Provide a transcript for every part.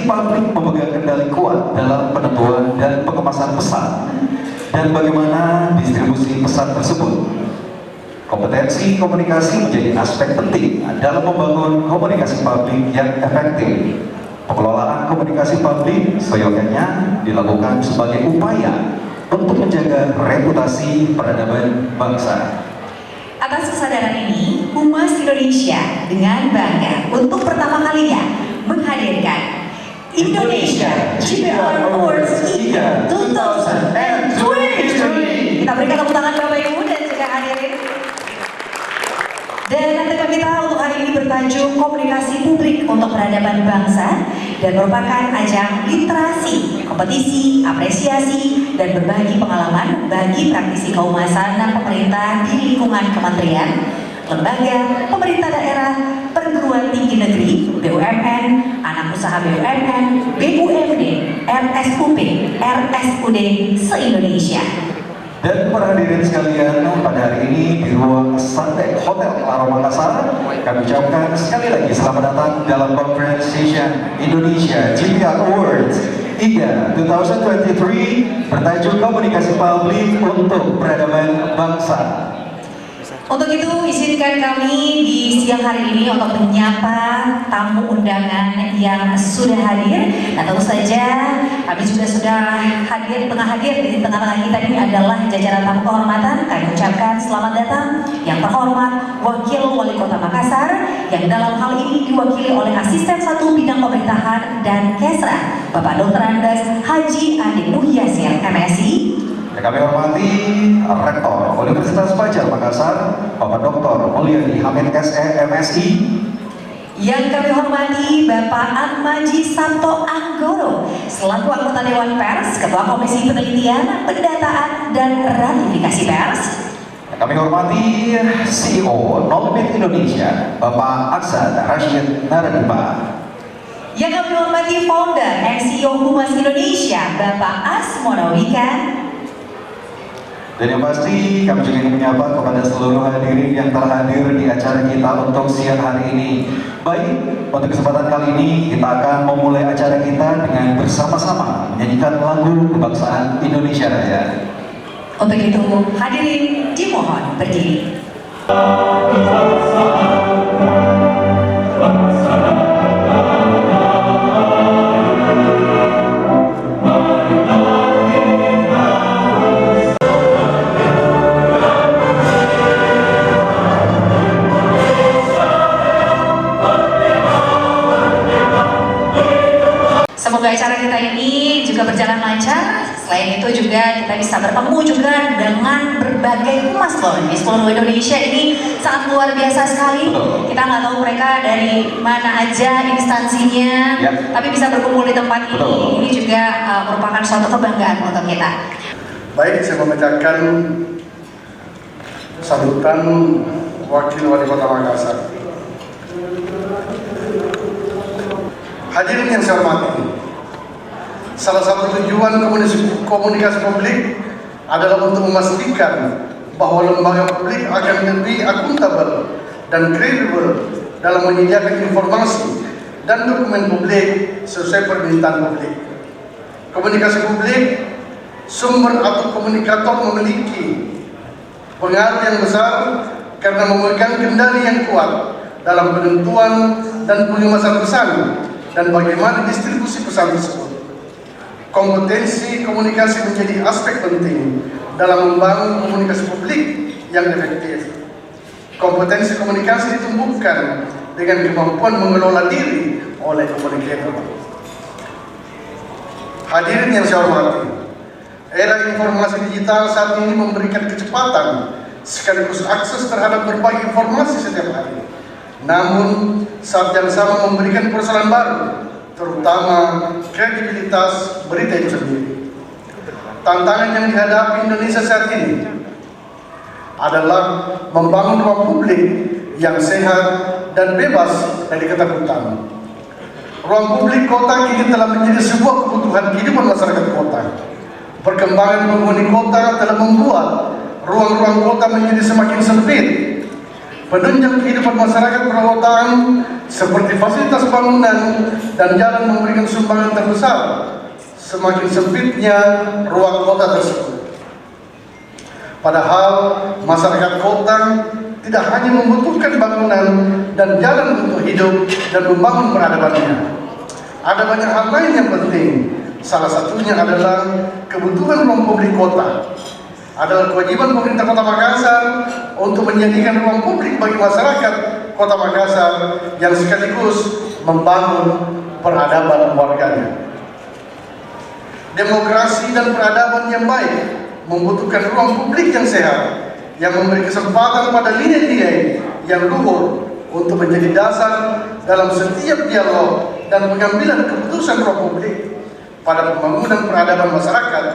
Komunikasi publik memegang kendali kuat dalam penentuan dan pengemasan pesan dan bagaimana distribusi pesan tersebut. Kompetensi komunikasi menjadi aspek penting dalam membangun komunikasi publik yang efektif. Pengelolaan komunikasi publik seyogyanya dilakukan sebagai upaya untuk menjaga reputasi peradaban bangsa. Atas kesadaran ini, Humas Indonesia dengan bangga untuk pertama kalinya menghadirkan Indonesia GPR Awards IGA 2023. Kita berikan tepuk tangan Bapak Ibu dan juga hadirin. Dan tema kita untuk hari ini bertajuk Komunikasi Publik untuk Peradaban Bangsa dan merupakan ajang literasi, kompetisi, apresiasi, dan berbagi pengalaman bagi praktisi kehumasan dan pemerintah di lingkungan kementerian, lembaga, pemerintah daerah, perguruan tinggi negeri, BUMN, anak usaha BUMN, BUMD, RSUP, RSUD se-Indonesia. Dan para hadirin sekalian, pada hari ini di ruang Santek Hotel Claro Makassar, kami ucapkan sekali lagi selamat datang dalam conference session Indonesia GPR Awards IGA 2023 bertajuk Komunikasi Publik untuk Peradaban Bangsa. Untuk itu, izinkan kami di siang hari ini untuk menyapa tamu undangan yang sudah hadir. Nah, tentu saja kami juga sudah hadir, di tengah-tengah kita ini adalah jajaran tamu kehormatan. Kami ucapkan selamat datang yang terhormat Wakil Wali Kota Makassar, yang dalam hal ini diwakili oleh Asisten 1 Bidang Pemerintahan dan Kesra, Bapak Dr. Andes Haji Andi Muhyasir, MSI. Kami hormati Rektor Universitas Fajar Makassar, Bapak Dr. Mulyadi Hamid SE, MSI. Yang kami hormati Bapak Atmaji Santo Anggoro selaku anggota Dewan Pers, Ketua Komisi Penelitian, Pendataan, dan Ratifikasi Pers. Kami hormati CEO Nolbit Indonesia, Bapak Aksad Rashid Naradimba. Yang kami hormati Founder and CEO Humas Indonesia, Bapak Asmono Wikan. Dan yang pasti kami juga ingin menyapa kepada seluruh hadirin yang telah hadir di acara kita untuk siang hari ini. Baik, untuk kesempatan kali ini kita akan memulai acara kita dengan bersama-sama menyanyikan lagu kebangsaan Indonesia Raya. Untuk itu hadirin dimohon berdiri. Semoga acara kita ini juga berjalan lancar. Selain itu juga kita bisa bertemu juga dengan berbagai humas loh di seluruh Indonesia. Ini sangat luar biasa sekali. Kita nggak tahu mereka dari mana aja instansinya, tapi bisa berkumpul di tempat ini. Ini juga merupakan suatu kebanggaan untuk kita. Baik, saya membacakan sambutan Wakil Wali Kota Makassar. Hadirin yang saya hormati, salah satu tujuan komunikasi publik adalah untuk memastikan bahwa lembaga publik akan lebih akuntabel dan kredibel dalam menyediakan informasi dan dokumen publik sesuai permintaan publik. Komunikasi publik, sumber atau komunikator memiliki pengaruh yang besar karena memegang kendali yang kuat dalam penentuan dan pengemasan pesan dan bagaimana distribusi pesan tersebut. Kompetensi komunikasi menjadi aspek penting dalam membangun komunikasi publik yang efektif. Kompetensi komunikasi ditumbuhkan dengan kemampuan mengelola diri oleh komunikator. Hadirin yang saya hormati, era informasi digital saat ini memberikan kecepatan sekaligus akses terhadap berbagai informasi setiap hari. Namun, saat yang sama memberikan persoalan baru, terutama kredibilitas berita itu sendiri. Tantangan yang dihadapi Indonesia saat ini adalah membangun ruang publik yang sehat dan bebas dari ketakutan. Ruang publik kota kini telah menjadi sebuah kebutuhan kehidupan masyarakat kota. Perkembangan penghuni kota telah membuat ruang-ruang kota menjadi semakin sempit. penunjang kehidupan masyarakat perkotaan seperti fasilitas bangunan dan jalan memberikan sumbangan terbesar semakin sempitnya ruang kota tersebut. Padahal masyarakat kota tidak hanya membutuhkan bangunan dan jalan untuk hidup dan membangun peradabannya. Ada banyak hal lain yang penting. Salah satunya adalah kebutuhan ruang publik kota. Adalah kewajiban pemerintah Kota Makassar untuk menjadikan ruang publik bagi masyarakat Kota Makassar yang sekaligus membangun peradaban warganya. Demokrasi dan peradaban yang baik membutuhkan ruang publik yang sehat, yang memberi kesempatan pada nilai-nilai yang luhur untuk menjadi dasar dalam setiap dialog dan pengambilan keputusan ruang publik. Pada pembangunan peradaban masyarakat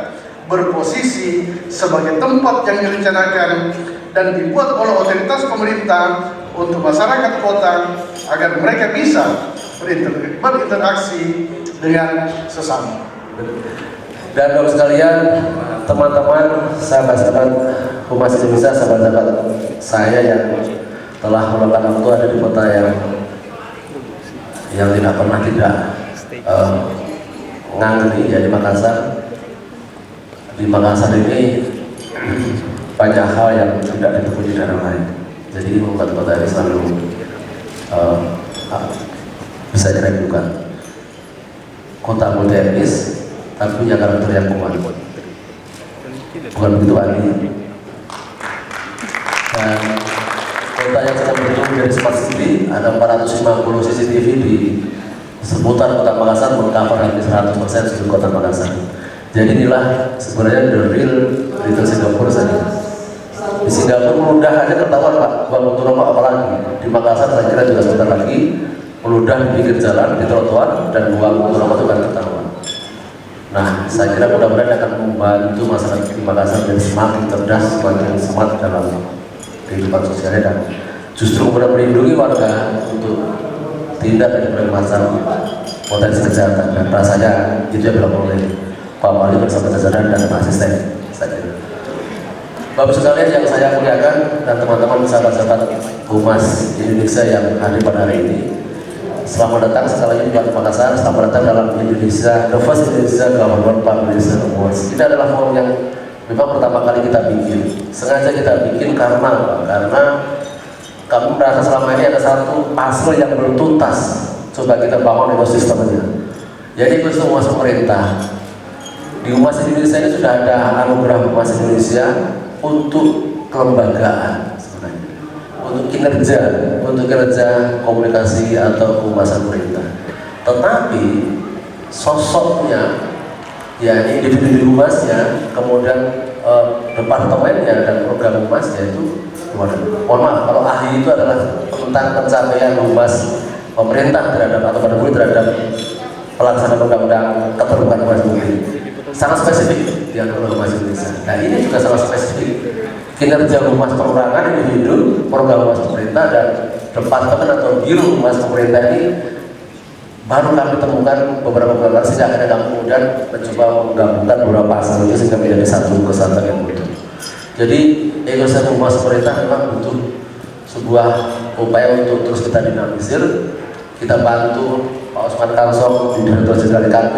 berposisi sebagai tempat yang direncanakan dan dibuat oleh otoritas pemerintah untuk masyarakat kota agar mereka bisa berinteraksi dengan sesama. Dan Bapak sekalian, teman-teman, sahabat-sahabat Humas Indonesia, sahabat-sahabat saya yang telah meluangkan waktu ada di kota yang tidak pernah tidak ngangeni, ya, di Makassar. Di Makassar ini banyak hal yang tidak ditemui di daerah lain. Jadi ini membuat kota ini selalu bisa dirindukan. Kota multi etnis, tapi punya karakter yang kuat. Bukan begitu, Andi? Dan kota yang sedang bertumbuh menjadi smart city, ada 450 CCTV di seputar Kota Makassar, mengcover hampir 100% seluruh Kota Makassar. Jadi inilah sebenarnya the real Little Singapore saja. Di Singapura meludah aja ketahuan, Pak, bangun rumah apalagi. Di Makassar saya kira juga sebentar lagi meludah di pinggir jalan, di trotoar, dan buang rumah itu kan ketahuan. Nah, saya kira mudah-mudahan akan membantu masyarakat di Makassar menjadi semakin cerdas, semakin smart dalam kehidupan sosialnya, dan justru kemudian melindungi warga untuk tindak dari berbagai macam potensi kejahatan. Dan rasanya itu yang dilakukan oleh Pak Wali bersama jajaran dan asisten saya. Bapak sekalian yang saya muliakan dan teman-teman sahabat-sahabat Humas Indonesia yang hadir pada hari ini, selamat datang sekali lagi di Kota Makassar. Selamat datang dalam Indonesia, The First Indonesia Government Publication Awards. Ini adalah forum yang memang pertama kali kita bikin. Sengaja kita bikin karena kami merasa selama ini ada satu puzzle yang belum tuntas. Coba kita bangun ekosistemnya. Jadi itu semua pemerintah. Di Humas Indonesia ini sudah ada anugerah Humas Indonesia untuk kelembagaan sebenarnya, untuk kinerja komunikasi atau kehumasan pemerintah. Tetapi sosoknya, ya ini individu humasnya, kemudian departemennya dan program humasnya itu, mohon maaf, kalau ahli itu adalah tentang pencapaian humas pemerintah terhadap atau terhadap pelaksanaan undang-undang keterbukaan humas publik. Sangat spesifik di antara Humas Indonesia. Nah, ini juga sangat spesifik. Kinerja humas perorangan individu, program humas pemerintah, dan departemen atau biro humas pemerintah ini baru kami temukan beberapa bulan sejak akhirnya kami kemudian mencoba menggabungkan beberapa pasal itu sehingga menjadi satu kesatuan yang utuh. Jadi ekosistem humas pemerintah memang butuh sebuah upaya untuk terus kita dinamisir. Kita bantu Pak Osman Kansong di Direktur Jenderal KP,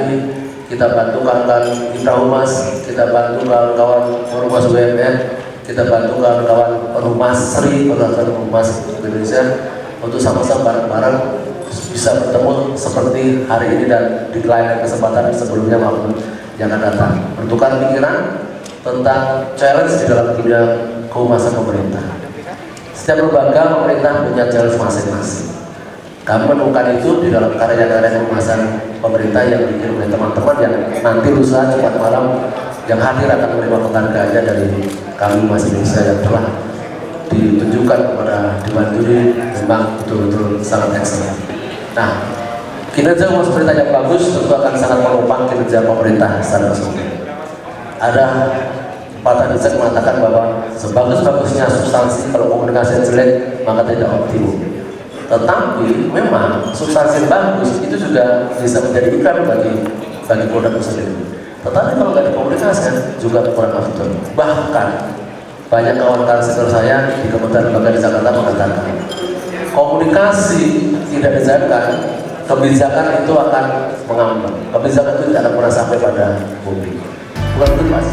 kita bantu kawan-kawan Mitra Humas, kita bantu kawan-kawan Humas BUMN, kita bantu kawan-kawan Humas Sri, kawan-kawan Humas Indonesia untuk sama-sama bareng-bareng bisa bertemu seperti hari ini dan di lain kesempatan sebelumnya maupun yang akan datang. Bertukar pikiran tentang challenge di dalam bidang kehumasan pemerintah. Setiap lembaga pemerintah punya challenge masing-masing. Kami menemukan itu di dalam karya-karya kehumasan pemerintah yang dikirim oleh teman-teman yang nanti lusa Jumat malam yang hadir akan menerima penghargaannya dari kami Humas Indonesia yang telah ditunjukkan kepada Dewan Juri, memang betul-betul sangat excellent. Nah, kinerja humas pemerintah yang bagus tentu akan sangat menopang kinerja pemerintah secara keseluruhan. Ada patah bisa mengatakan bahwa sebagus-bagusnya substansi, kalau komunikasi jelek maka tidak optimum. Tetapi memang substansi bagus itu juga bisa menjadi iklan bagi produk itu sendiri. Tetapi kalau nggak dikomunikasikan juga kurang afdol. Bahkan banyak kawan-kawan senior saya di Kementerian Lembaga di Jakarta mengatakan komunikasi tidak dijaga, kebijakan itu akan mengambang. Kebijakan itu tidak akan pernah sampai pada publik. Bukan betul, Mas?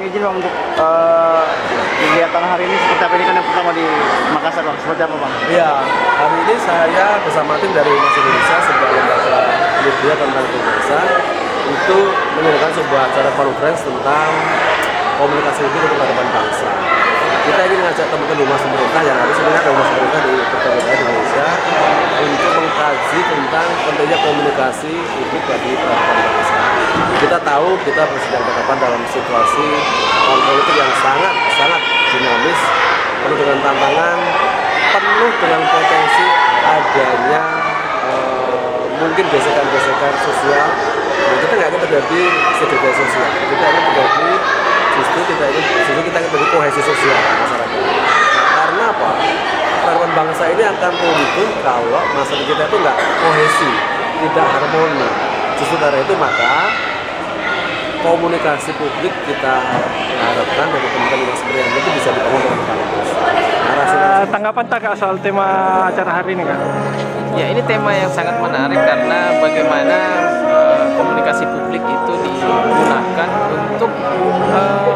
Izin Bang untuk kegiatan hari ini seperti apa? Ini kan yang pertama di Makassar Bang, seperti apa Bang? Iya, hari ini saya bersama tim dari Humas Indonesia, sebuah lembaga media tentang bahasa, itu menyelenggarakan sebuah acara konferensi tentang komunikasi publik untuk hadapan bangsa. Kita ingin mengajak teman-teman humas pemerintah yang ada sebenarnya ada humas pemerintah di Kota Indonesia untuk mengkaji tentang pentingnya komunikasi publik bagi peradaban bangsa. Kita tahu kita sedang berhadapan dalam situasi tahun politik yang sangat dinamis, penuh dengan tantangan, penuh dengan potensi adanya mungkin gesekan-gesekan sosial. Nah, kita nggak ingin terjadi segregasi sosial. Kita ingin terjadi justru kita ingin terjadi kohesi sosial masyarakat. Nah, karena apa? Peradaban bangsa ini akan runtuh kalau masyarakat kita itu nggak kohesi, tidak harmoni. Justru karena itu maka komunikasi publik kita harapkan dari teman-teman Humas Pemerintah itu bisa dibangun dengan bagus. Tanggapan tak Kak soal tema acara hari ini Kak? Ya, ini tema yang sangat menarik karena bagaimana komunikasi publik itu digunakan untuk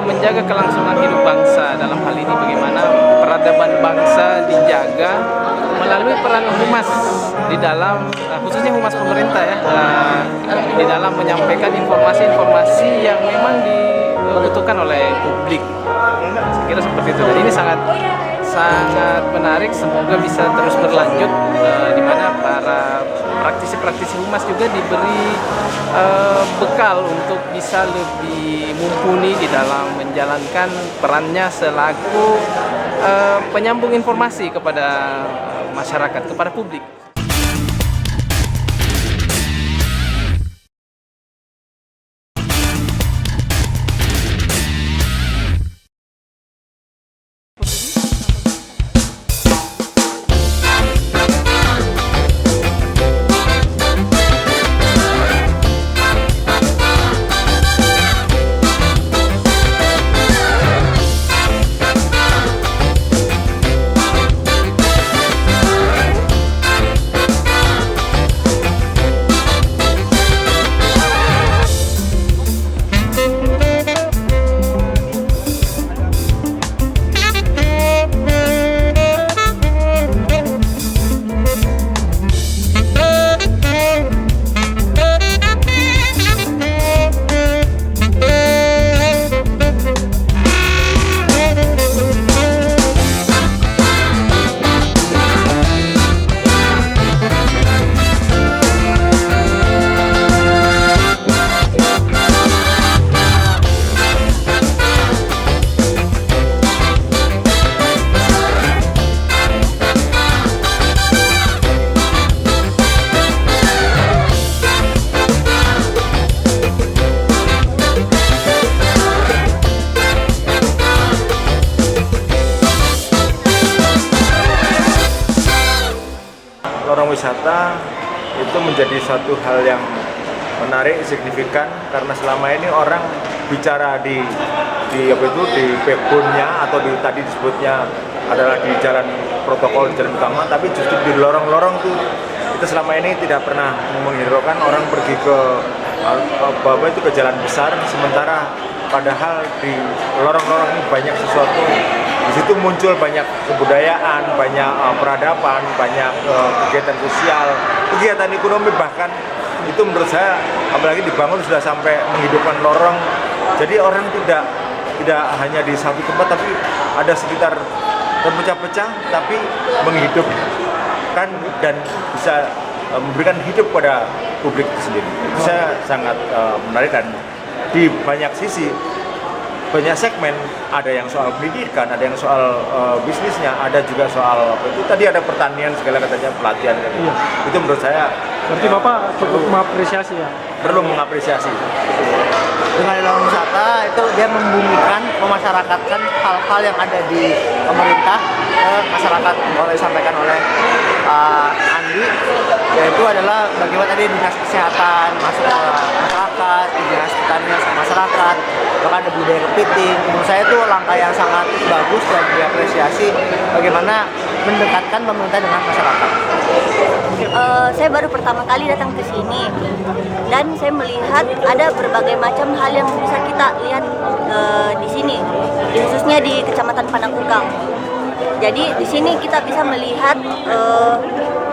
menjaga kelangsungan hidup bangsa. Dalam hal ini bagaimana peradaban bangsa dijaga melalui peran humas di dalam khususnya humas pemerintah ya, di dalam menyampaikan informasi-informasi yang memang dibutuhkan oleh publik. Saya kira seperti itu. Dan ini sangat menarik, semoga bisa terus berlanjut, di mana para praktisi-praktisi humas juga diberi bekal untuk bisa lebih mumpuni di dalam menjalankan perannya selaku penyambung informasi kepada masyarakat, kepada publik. Lorong wisata itu menjadi satu hal yang menarik, signifikan, karena selama ini orang bicara di apa itu di backbone-nya atau tadi disebutnya adalah di jalan protokol di jalan utama, tapi justru di lorong-lorong tuh kita selama ini tidak pernah menghiraukan orang pergi ke Baba itu ke jalan besar, sementara padahal di lorong-lorong ini banyak sesuatu. Di situ muncul banyak kebudayaan, banyak peradaban, banyak kegiatan sosial, kegiatan ekonomi, bahkan itu menurut saya apalagi dibangun sudah sampai menghidupkan lorong. Jadi orang tidak hanya di satu tempat, tapi ada sekitar terpecah-pecah, tapi menghidupkan dan bisa memberikan hidup pada publik itu sendiri. Itu saya sangat menarik, dan di banyak sisi, banyak segmen, ada yang soal pendidikan, ada yang soal bisnisnya, ada juga soal itu tadi ada pertanian segala katanya, pelatihan. Iya. Itu menurut saya Berarti Bapak cukup mengapresiasi ya? perlu mengapresiasi. Dengan dalam wisata itu dia membumikan, memasyarakatkan hal-hal yang ada di pemerintah ke masyarakat, boleh disampaikan oleh Andi, yaitu adalah bagaimana tadi dinas kesehatan masuk ke masyarakat, dinas pertanian ke masyarakat, bahkan ada budaya kepiting. Menurut saya itu langkah yang sangat bagus dan diapresiasi bagaimana mendekatkan pemerintah dengan masyarakat. Saya baru pertama kali datang ke sini dan saya melihat ada berbagai macam hal yang bisa kita lihat di sini, khususnya di Kecamatan Panakukang. Jadi di sini kita bisa melihat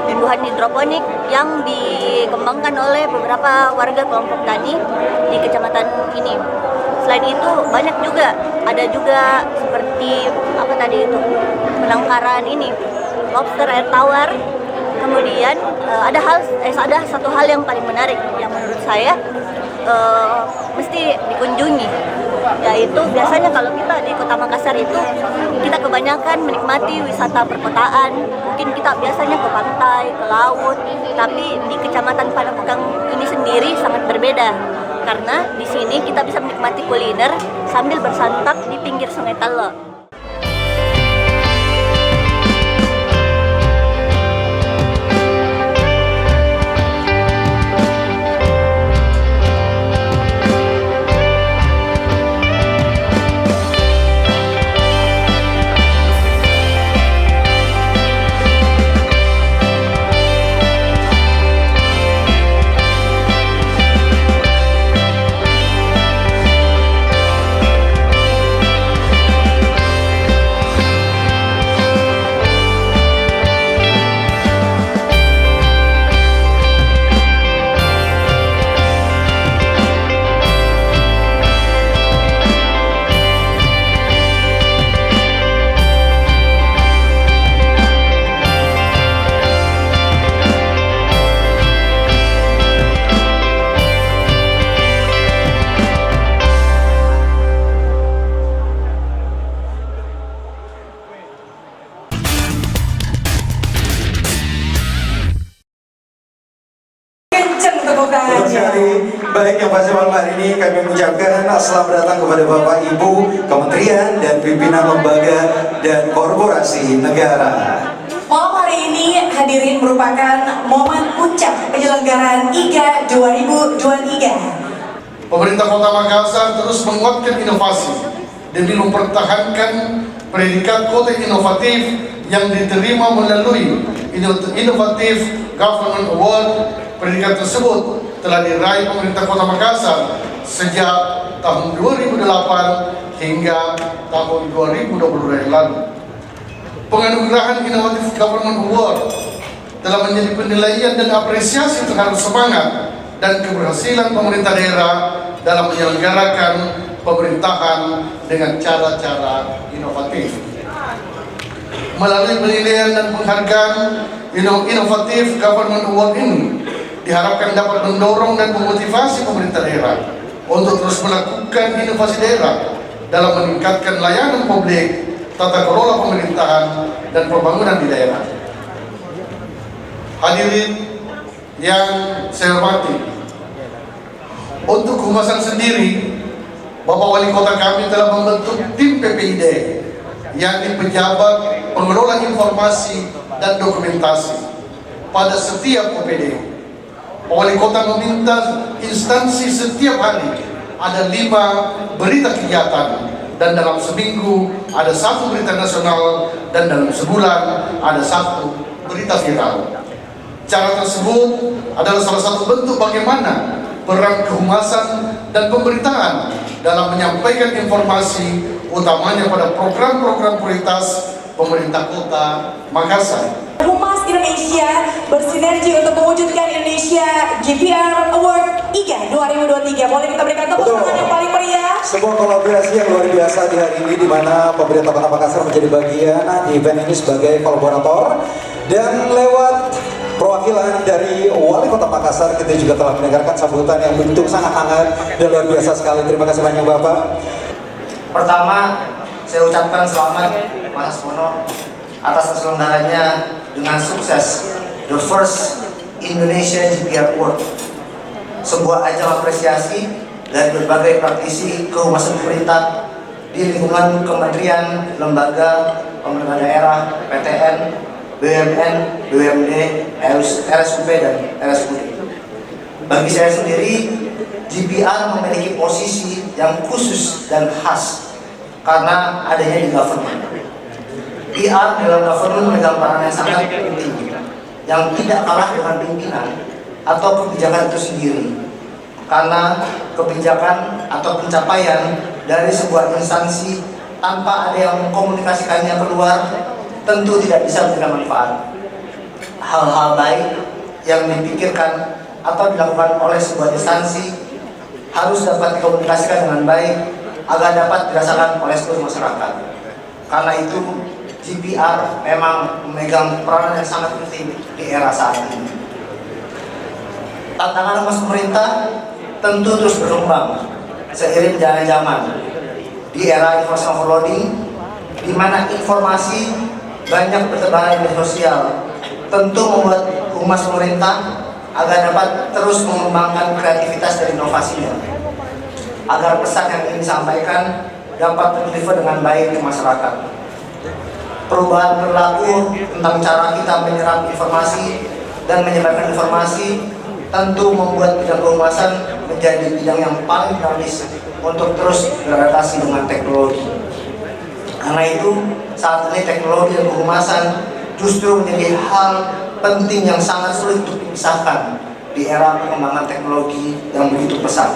tumbuhan hidroponik yang dikembangkan oleh beberapa warga kelompok tani di kecamatan ini. Selain itu banyak juga, ada juga seperti apa tadi itu, penangkaran ini, lobster air tawar. Kemudian ada satu hal yang paling menarik yang menurut saya mesti dikunjungi, yaitu biasanya kalau kita di Kota Makassar itu kita kebanyakan menikmati wisata perkotaan, mungkin kita biasanya ke pantai, ke laut, tapi di Kecamatan Panakukang ini sendiri sangat berbeda karena di sini kita bisa menikmati kuliner sambil bersantap di pinggir Sungai Talo. Untuk sekali baik yang pasti malam hari ini kami mengucapkan selamat datang kepada Bapak Ibu Kementerian dan pimpinan lembaga dan korporasi negara. Malam hari ini hadirin merupakan momen puncak penyelenggaraan IGA 2023. Pemerintah Kota Makassar terus menguatkan inovasi demi mempertahankan predikat kota inovatif yang diterima melalui Innovative Government Award. Predikat tersebut telah diraih pemerintah Kota Makassar sejak tahun 2008 hingga tahun 2022 yang lalu. Penganugerahan Innovative Government Award telah menjadi penilaian dan apresiasi terhadap semangat dan keberhasilan pemerintah daerah dalam menyelenggarakan pemerintahan dengan cara-cara inovatif. Melalui penilaian dan penghargaan Innovative Government Award ini diharapkan dapat mendorong dan memotivasi pemerintah daerah untuk terus melakukan inovasi daerah dalam meningkatkan layanan publik, tata kelola pemerintahan, dan pembangunan di daerah. Hadirin yang saya hormati, untuk Humasan sendiri, Bapak Wali Kota kami telah membentuk tim PPID, yakni pejabat pengelola informasi dan dokumentasi pada setiap OPD. Wali Kota meminta instansi setiap hari ada 5 berita kegiatan dan dalam seminggu ada 1 berita nasional, dan dalam sebulan ada 1 berita viral. Cara tersebut adalah salah satu bentuk bagaimana peran kehumasan dan pemberitaan dalam menyampaikan informasi, utamanya pada program-program prioritas pemerintah Kota Makassar. Humas Indonesia bersinergi untuk mewujudkan Indonesia GPR Award IGA 2023. Boleh kita berikan tepuk tangan yang paling meriah. Sebuah kolaborasi yang luar biasa di hari ini, di mana pemerintah Kota Makassar menjadi bagian di event ini sebagai kolaborator, dan lewat perwakilan dari Wali Kota Makassar kita juga telah mendengarkan sambutan yang begitu sangat hangat dan luar biasa sekali. Terima kasih banyak Bapak. Pertama, saya ucapkan selamat Mas Mono atas terselenggaranya dengan sukses the first Indonesia GPR Award, sebuah ajang apresiasi dari berbagai praktisi kehumasan pemerintah di lingkungan kementerian, lembaga, pemerintah daerah, PTN, BUMN, BUMD, RSUP, dan RSUD. Bagi saya sendiri, GPR memiliki posisi yang khusus dan khas karena adanya di government. PR dalam government memegang peran yang sangat penting, yang tidak kalah dengan pimpinan atau kebijakan itu sendiri. Karena kebijakan atau pencapaian dari sebuah instansi tanpa ada yang mengkomunikasikannya keluar, tentu tidak bisa memberikan manfaat. Hal-hal baik yang dipikirkan atau dilakukan oleh sebuah instansi harus dapat dikomunikasikan dengan baik agar dapat dirasakan oleh seluruh masyarakat. Karena itu GPR memang memegang peranan yang sangat penting di era saat ini. Tantangan mas pemerintah tentu terus berkembang seiring jalan zaman. Di era informasi overloading, di mana informasi banyak bertebaran di media sosial, tentu membuat humas pemerintah agar dapat terus mengembangkan kreativitas dan inovasinya, agar pesan yang ingin disampaikan dapat deliver dengan baik ke masyarakat. Perubahan perilaku tentang cara kita menyerap informasi dan menyebarkan informasi tentu membuat bidang kehumasan menjadi bidang yang paling dinamis untuk terus beradaptasi dengan teknologi. Karena itu saat ini teknologi dan kehumasan justru menjadi hal penting yang sangat sulit untuk dipisahkan di era perkembangan teknologi yang begitu pesat.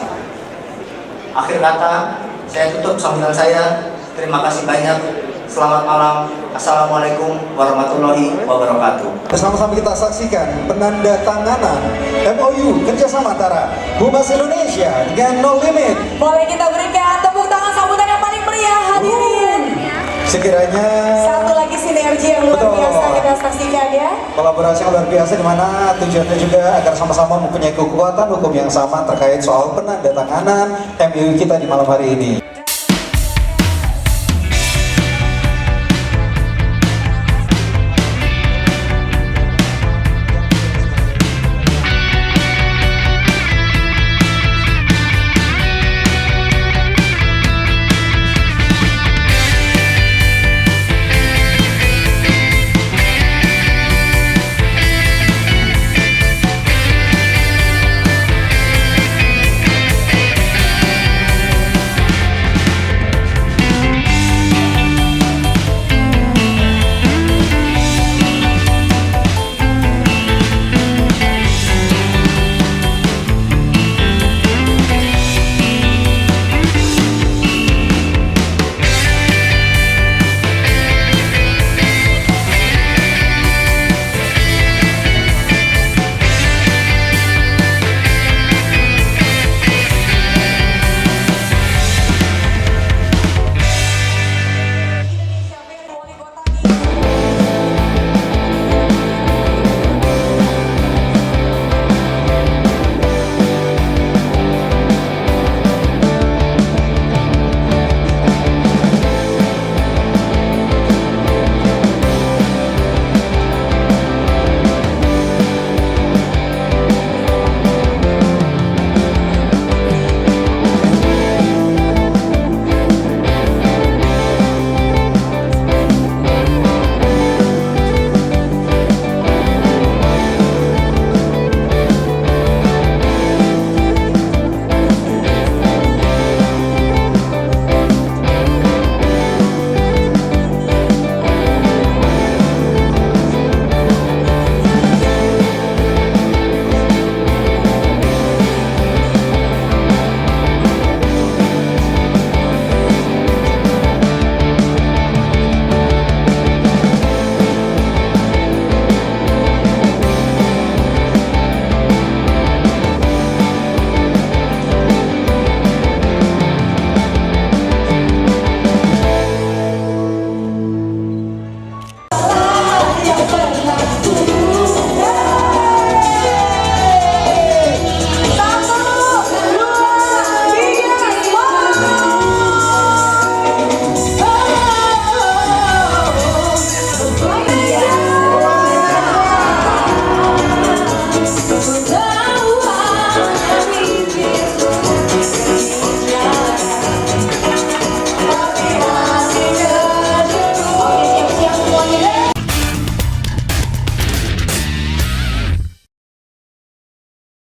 Akhir kata, saya tutup sambutan saya. Terima kasih banyak. Selamat malam. Assalamualaikum warahmatullahi wabarakatuh. Bersama-sama kita saksikan penandatanganan MOU kerjasama antara Humas Indonesia dengan No Limit. Boleh kita berikan tepuk tangan sambutan yang paling meriah, hadirin. Sekiranya Satu lagi sinergi yang luar biasa kita saksikan ya. kolaborasi yang luar biasa, di mana tujuannya juga agar sama-sama mempunyai kekuatan hukum yang sama terkait soal penandatanganan MOU kita di malam hari ini.